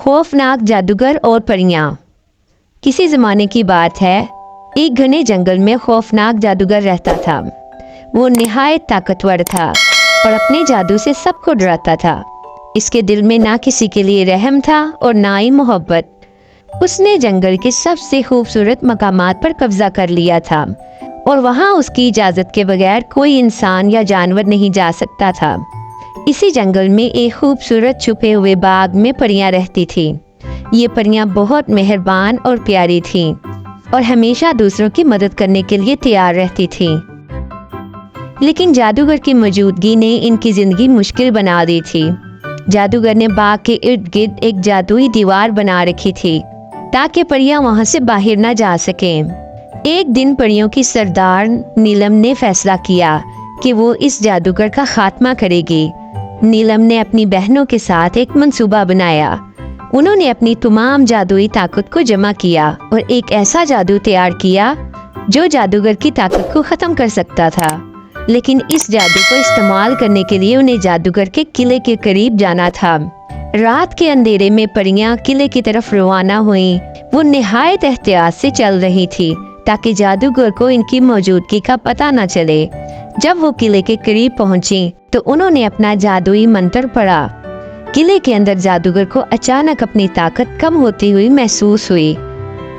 خوفناک جادوگر اور پریاں۔ کسی زمانے کی بات ہے، ایک گھنے جنگل میں خوفناک جادوگر رہتا تھا۔ وہ نہایت طاقتور تھا اور اپنے جادو سے سب کو ڈراتا تھا۔ اس کے دل میں نہ کسی کے لیے رحم تھا اور نہ ہی محبت۔ اس نے جنگل کے سب سے خوبصورت مقامات پر قبضہ کر لیا تھا اور وہاں اس کی اجازت کے بغیر کوئی انسان یا جانور نہیں جا سکتا تھا۔ اسی جنگل میں ایک خوبصورت چھپے ہوئے باغ میں پریاں رہتی تھیں۔ یہ پریاں بہت مہربان اور پیاری تھیں اور ہمیشہ دوسروں کی مدد کرنے کے لیے تیار رہتی تھیں۔ لیکن جادوگر کی موجودگی نے ان کی زندگی مشکل بنا دی تھی۔ جادوگر نے باغ کے ارد گرد ایک جادوئی دیوار بنا رکھی تھی تاکہ پریاں وہاں سے باہر نہ جا سکیں۔ ایک دن پریوں کی سردار نیلم نے فیصلہ کیا کہ وہ اس جادوگر کا خاتمہ کرے گی۔ نیلم نے اپنی بہنوں کے ساتھ ایک منصوبہ بنایا۔ انہوں نے اپنی تمام جادوئی طاقت کو جمع کیا اور ایک ایسا جادو تیار کیا جو جادوگر کی طاقت کو ختم کر سکتا تھا۔ لیکن اس جادو کو استعمال کرنے کے لیے انہیں جادوگر کے قلعے کے قریب جانا تھا۔ رات کے اندھیرے میں پریاں قلعے کی طرف روانہ ہوئیں۔ وہ نہایت احتیاط سے چل رہی تھی تاکہ جادوگر کو ان کی موجودگی کا پتہ نہ چلے۔ جب وہ قلعے کے قریب پہنچی تو انہوں نے اپنا جادوئی منتر پڑھا۔ قلعے کے اندر جادوگر کو اچانک اپنی طاقت کم ہوتی ہوئی محسوس ہوئی۔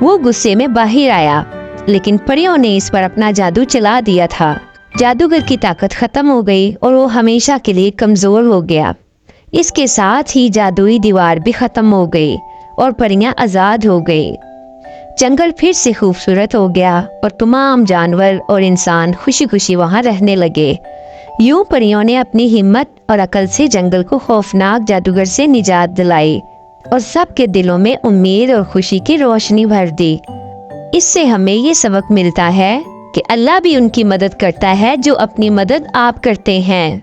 وہ غصے میں باہر آیا، لیکن پریوں نے اس پر اپنا جادو چلا دیا تھا۔ جادوگر کی طاقت ختم ہو گئی اور وہ ہمیشہ کے لیے کمزور ہو گیا۔ اس کے ساتھ ہی جادوئی دیوار بھی ختم ہو گئی اور پریاں آزاد ہو گئی۔ جنگل پھر سے خوبصورت ہو گیا اور تمام جانور اور انسان خوشی خوشی وہاں رہنے لگے۔ یوں پریوں نے اپنی ہمت اور عقل سے جنگل کو خوفناک جادوگر سے نجات دلائی اور سب کے دلوں میں امید اور خوشی کی روشنی بھر دی۔ اس سے ہمیں یہ سبق ملتا ہے کہ اللہ بھی ان کی مدد کرتا ہے جو اپنی مدد آپ کرتے ہیں۔